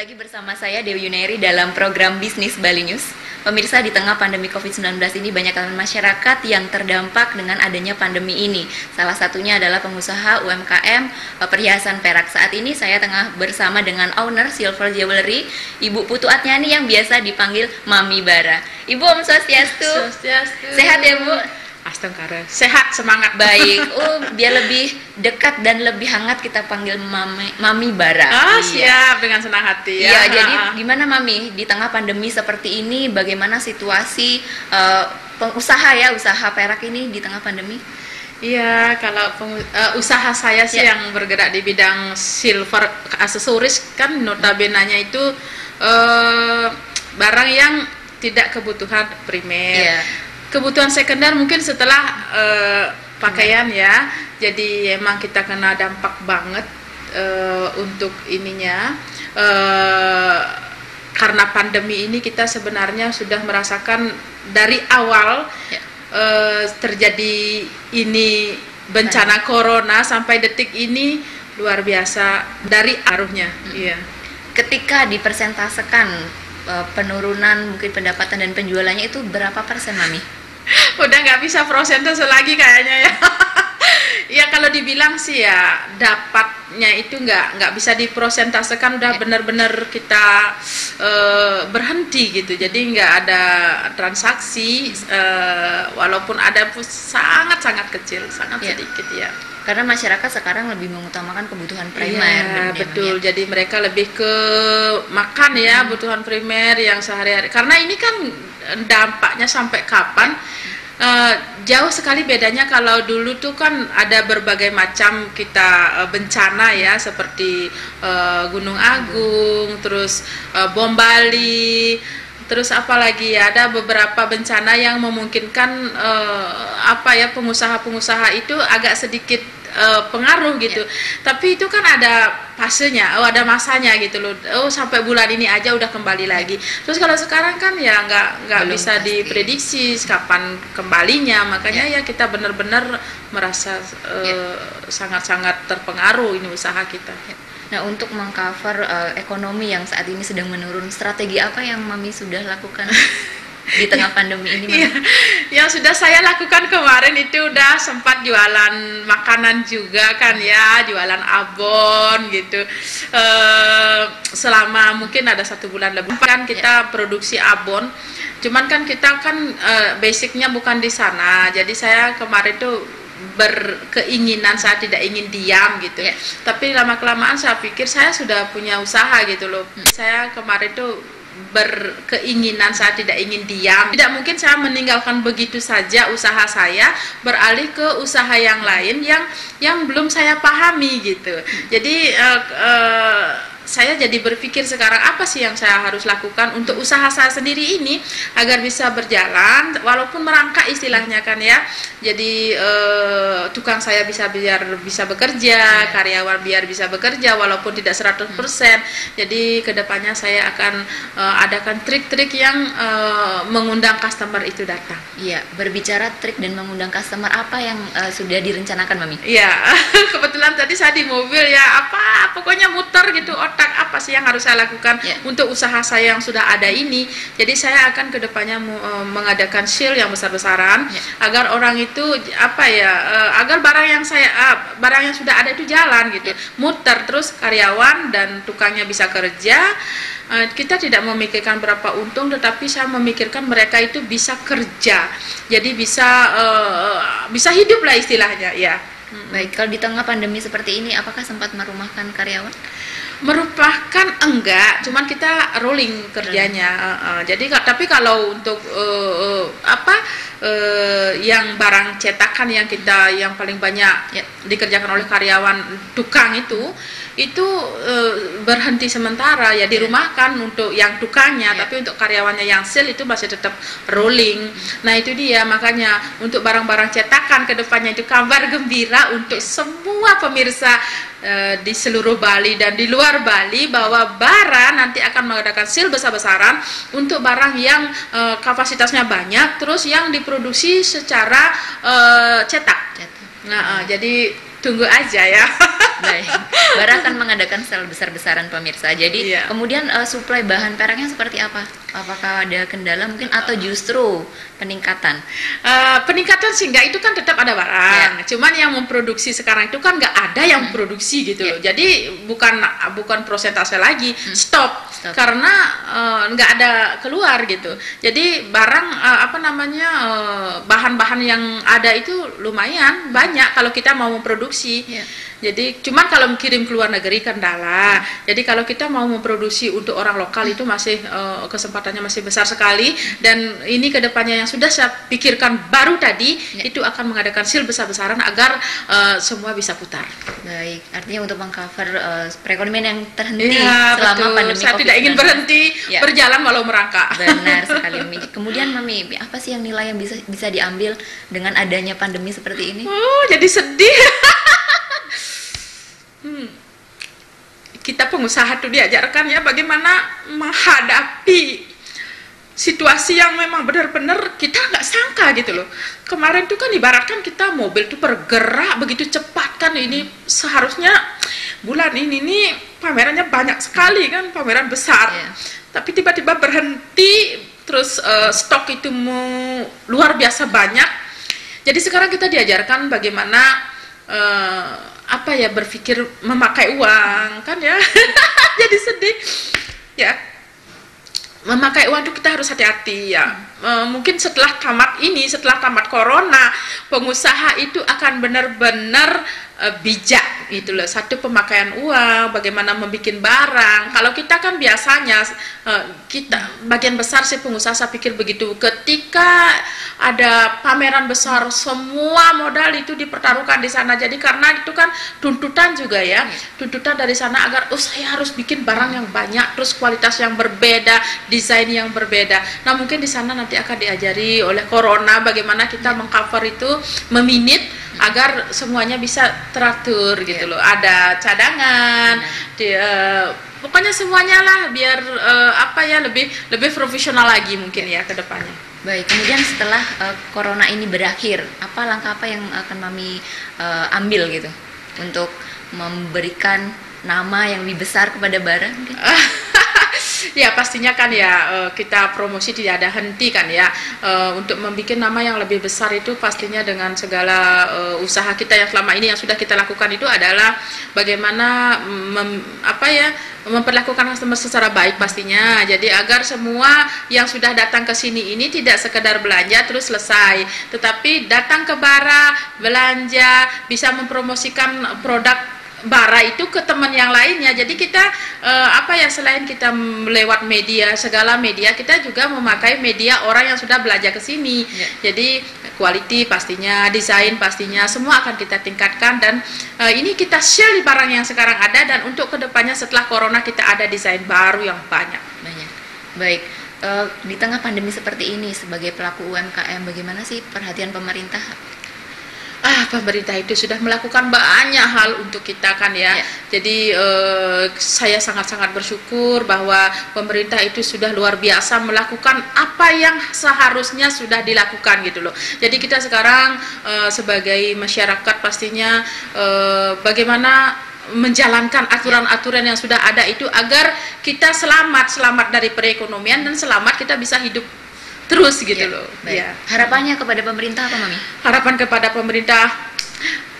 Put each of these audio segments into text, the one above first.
lagi bersama saya Dewi Yuneri dalam program Bisnis Bali News. Pemirsa, di tengah pandemi COVID-19 ini banyak masyarakat yang terdampak dengan adanya pandemi ini. Salah satunya adalah pengusaha UMKM perhiasan perak. Saat ini saya tengah bersama dengan owner Silver Jewelry, Ibu Putu Atnyani yang biasa dipanggil Mami Bara. Ibu, Om Swastiastu. Swastiastu. Sehat ya, Bu? Astagfirullah. Sehat, semangat. Baik. Biar lebih dekat dan lebih hangat kita panggil Mami Bara. Oh, siap, dengan senang hati ya. Iya, jadi gimana Mami di tengah pandemi seperti ini, bagaimana situasi pengusaha ya, usaha perak ini di tengah pandemi? Iya, kalau usaha saya sih yang bergerak di bidang silver aksesoris kan notabene-nya itu barang yang tidak kebutuhan primer. Iya. Kebutuhan sekunder mungkin setelah pakaian ya. Jadi emang kita kena dampak banget untuk ininya. Karena pandemi ini kita sebenarnya sudah merasakan dari awal ya. Terjadi ini bencana corona sampai detik ini luar biasa dari arusnya. Iya. Ketika dipersentasekan penurunan mungkin pendapatan dan penjualannya itu berapa persen, Mami? Udah nggak bisa persentase lagi kayaknya ya. Ya kalau dibilang sih ya dapatnya itu nggak bisa dipersentasekan, udah benar-benar kita berhenti gitu. Jadi nggak ada transaksi, walaupun ada pun sangat-sangat kecil, sangat sedikit ya. Karena masyarakat sekarang lebih mengutamakan kebutuhan primer. Iya, betul. Jadi mereka lebih ke makan ya, kebutuhan primer yang sehari-hari. Karena ini kan dampaknya sampai kapan? Jauh sekali bedanya. Kalau dulu tuh kan ada berbagai macam kita bencana ya, seperti Gunung Agung, terus bom Bali, terus apalagi ya, ada beberapa bencana yang memungkinkan pengusaha-pengusaha itu agak sedikit pengaruh gitu. Tapi itu kan ada fasenya, ada masanya gitu loh. Sampai bulan ini aja udah kembali lagi. Terus kalau sekarang kan ya nggak bisa diprediksi kapan kembalinya. Makanya ya kita benar-benar merasa sangat-sangat terpengaruh ini usaha kita. Nah, untuk mengcover ekonomi yang saat ini sedang menurun, strategi apa yang Mami sudah lakukan di tengah pandemi ini, Mami? Yang sudah saya lakukan kemarin itu udah sempat jualan makanan juga kan ya, jualan abon gitu. Selama mungkin ada 1 bulan lebih kan kita produksi abon. Cuman kan kita kan basicnya bukan di sana. Jadi saya kemarin tuh berkeinginan, saya tidak ingin diam gitu. Tapi lama-kelamaan saya pikir saya sudah punya usaha gitu loh. Saya kemarin tuh berkeinginan, saya tidak ingin diam. Tidak mungkin saya meninggalkan begitu saja usaha saya, beralih ke usaha yang lain yang belum saya pahami gitu. Jadi saya jadi berpikir sekarang apa sih yang saya harus lakukan untuk usaha saya sendiri ini agar bisa berjalan, walaupun merangkak istilahnya kan ya. Jadi tukang saya biar bisa bekerja, karyawan biar bisa bekerja walaupun tidak 100%. Jadi kedepannya saya akan adakan trik-trik yang mengundang customer itu datang. Iya, berbicara trik dan mengundang customer, apa yang sudah direncanakan, Mami? Iya, kebetulan tadi saya di mobil ya, pokoknya muter gitu otak, apa sih yang harus saya lakukan untuk usaha saya yang sudah ada ini. Jadi saya akan kedepannya mengadakan sale yang besar-besaran agar orang itu agar barang yang sudah ada itu jalan gitu, muter terus, karyawan dan tukangnya bisa kerja. Kita tidak memikirkan berapa untung, tetapi saya memikirkan mereka itu bisa kerja, jadi bisa hidup lah istilahnya ya. Baik, kalau di tengah pandemi seperti ini, apakah sempat merumahkan karyawan? Merupakan enggak, cuman kita rolling kerjanya. Jadi tapi kalau untuk yang barang cetakan yang paling banyak dikerjakan oleh karyawan tukang itu berhenti sementara ya, dirumahkan untuk yang tukangnya, tapi untuk karyawannya yang sale itu masih tetap rolling. Nah itu dia, makanya untuk barang-barang cetakan kedepannya itu kabar gembira untuk semua pemirsa di seluruh Bali dan di luar Bali, bahwa Bara nanti akan mengadakan sale besar-besaran untuk barang yang kapasitasnya banyak, terus yang diproduksi secara cetak. Nah jadi tunggu aja ya. Baik, Bara akan mengadakan sel besar-besaran pemirsa. Jadi Iya. kemudian suplai bahan peraknya seperti apa? Apakah ada kendala mungkin atau justru peningkatan? Peningkatan sih enggak, itu kan tetap ada barang. Cuman yang memproduksi sekarang itu kan nggak ada yang produksi gitu loh. Jadi bukan prosentase lagi, stop. Karena nggak ada keluar gitu. Jadi barang bahan-bahan yang ada itu lumayan banyak kalau kita mau memproduksi. Jadi cuman kalau kirim ke luar negeri kendala. Jadi kalau kita mau memproduksi untuk orang lokal itu masih kesempatannya masih besar sekali. Dan ini kedepannya yang sudah saya pikirkan baru tadi itu akan mengadakan sale besar-besaran agar semua bisa putar. Baik, artinya untuk mengcover perekonomian yang terhenti Iya, selama betul. pandemi Saya tidak ingin berhenti berjalan walau merangkak. Benar sekali, Mami. Kemudian Mami, apa sih yang nilai yang bisa diambil dengan adanya pandemi seperti ini? Jadi sedih. Kita pengusaha tuh diajarkan ya bagaimana menghadapi situasi yang memang benar-benar kita nggak sangka gitu loh. Kemarin tuh kan ibaratkan kita mobil tuh bergerak begitu cepat kan, ini seharusnya bulan ini nih pamerannya banyak sekali kan, pameran besar. Tapi tiba-tiba berhenti, terus stok itu luar biasa banyak. Jadi sekarang kita diajarkan bagaimana berpikir memakai uang kan ya. Jadi sedih ya. Memakai uang itu kita harus hati-hati ya. Mungkin setelah tamat corona, pengusaha itu akan benar-benar bijak gitu loh. Satu, pemakaian uang, bagaimana membuat barang. Kalau kita kan biasanya kita bagian besar sih pengusaha, saya pikir begitu. Ketika ada pameran besar, semua modal itu dipertaruhkan di sana. Jadi karena itu kan tuntutan juga ya, tuntutan dari sana agar saya harus bikin barang yang banyak, terus kualitas yang berbeda, desain yang berbeda. Nah mungkin di sana nanti akan diajari oleh corona bagaimana kita mengcover itu, meminit agar semuanya bisa teratur gitu loh. Ada cadangan, pokoknya semuanya lah biar lebih profesional lagi mungkin ya ke depannya. Baik, kemudian setelah corona ini berakhir, langkah apa yang akan Mami ambil gitu untuk memberikan nama yang lebih besar kepada Bara? Ya pastinya kan ya kita promosi tidak ada henti kan ya, untuk membuat nama yang lebih besar itu pastinya dengan segala usaha kita yang selama ini yang sudah kita lakukan itu adalah bagaimana memperlakukan customer secara baik pastinya. Jadi agar semua yang sudah datang ke sini ini tidak sekedar belanja terus selesai, tetapi datang ke Bara, belanja, bisa mempromosikan produk Bara itu ke teman yang lainnya. Jadi kita selain kita lewat media, segala media, kita juga memakai media orang yang sudah belanja ke sini. Jadi quality pastinya, desain pastinya, semua akan kita tingkatkan. Dan ini kita share di barang yang sekarang ada, dan untuk kedepannya setelah corona kita ada desain baru yang banyak. Baik, di tengah pandemi seperti ini sebagai pelaku UMKM, bagaimana sih perhatian pemerintah? Pemerintah itu sudah melakukan banyak hal untuk kita kan ya. Jadi saya sangat-sangat bersyukur bahwa pemerintah itu sudah luar biasa melakukan apa yang seharusnya sudah dilakukan gitu loh. Jadi kita sekarang sebagai masyarakat pastinya bagaimana menjalankan aturan-aturan yang sudah ada itu agar kita selamat dari perekonomian dan selamat kita bisa hidup terus gitu loh. Harapannya kepada pemerintah apa, Mami? Harapan kepada pemerintah,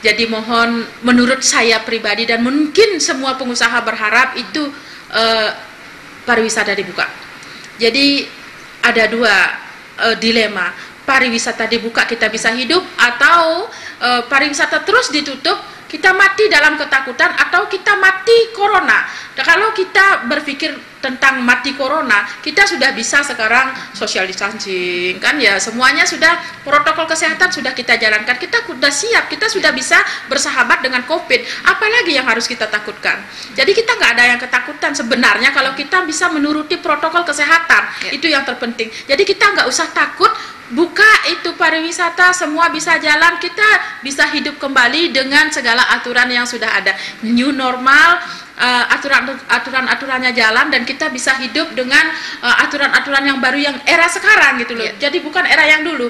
jadi mohon, menurut saya pribadi dan mungkin semua pengusaha berharap itu pariwisata dibuka. Jadi ada dua dilema, pariwisata dibuka kita bisa hidup, atau pariwisata terus ditutup kita mati dalam ketakutan, atau kita mati corona. Nah, kalau kita berpikir tentang mati corona, kita sudah bisa sekarang social distancing kan ya, semuanya sudah, protokol kesehatan sudah kita jalankan, kita sudah siap, kita sudah bisa bersahabat dengan COVID. Apalagi yang harus kita takutkan? Jadi kita nggak ada yang ketakutan sebenarnya kalau kita bisa menuruti protokol kesehatan, itu yang terpenting. Jadi kita nggak usah takut, buka itu pariwisata, semua bisa jalan, kita bisa hidup kembali dengan segala aturan yang sudah ada. New normal, aturan-aturannya jalan dan kita bisa hidup dengan aturan-aturan yang baru yang era sekarang gitu loh. Jadi bukan era yang dulu.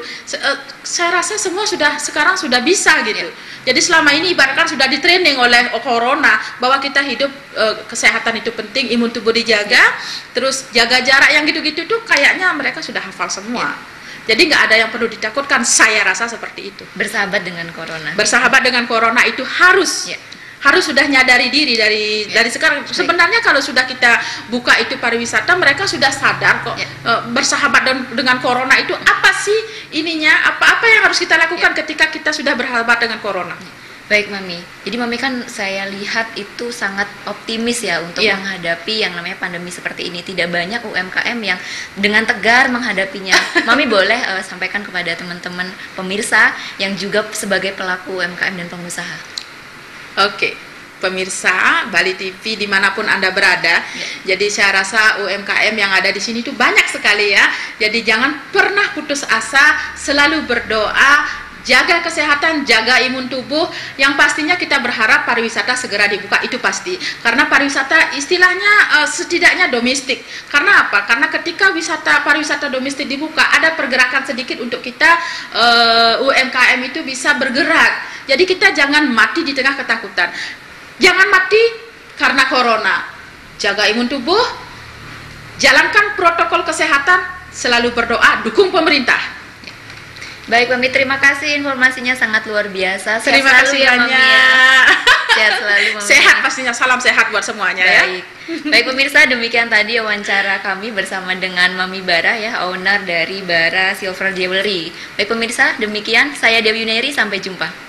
Saya rasa semua sekarang sudah bisa gitu. Jadi selama ini ibaratkan sudah di training oleh corona bahwa kita hidup kesehatan itu penting, imun tubuh dijaga, terus jaga jarak yang gitu-gitu tuh kayaknya mereka sudah hafal semua. Jadi nggak ada yang perlu ditakutkan, saya rasa seperti itu. Bersahabat dengan corona. Bersahabat dengan corona itu harus sudah nyadari diri dari sekarang. Sebenarnya kalau sudah kita buka itu pariwisata, mereka sudah sadar kok bersahabat dengan corona itu apa sih ininya, apa yang harus kita lakukan ketika kita sudah bersahabat dengan corona. Baik Mami, jadi Mami kan saya lihat itu sangat optimis ya untuk menghadapi yang namanya pandemi seperti ini. Tidak banyak UMKM yang dengan tegar menghadapinya. Mami boleh sampaikan kepada teman-teman pemirsa yang juga sebagai pelaku UMKM dan pengusaha. Oke, pemirsa Bali TV dimanapun Anda berada, jadi saya rasa UMKM yang ada di sini itu banyak sekali ya. Jadi jangan pernah putus asa, selalu berdoa, jaga kesehatan, jaga imun tubuh. Yang pastinya kita berharap pariwisata segera dibuka, itu pasti. Karena pariwisata istilahnya setidaknya domestik. Karena apa? Karena ketika pariwisata domestik dibuka, ada pergerakan sedikit untuk kita UMKM itu bisa bergerak. Jadi kita jangan mati di tengah ketakutan. Jangan mati karena corona. Jaga imun tubuh, jalankan protokol kesehatan, selalu berdoa, dukung pemerintah. Baik Mami, terima kasih informasinya sangat luar biasa. Terima kasih banyak. Sehat selalu Mami. Sehat pastinya, salam sehat buat semuanya. Baik. Baik pemirsa, demikian tadi wawancara kami bersama dengan Mami Bara ya, owner dari Bara Silver Jewelry. Baik pemirsa, demikian saya Dewi Yuneri, sampai jumpa.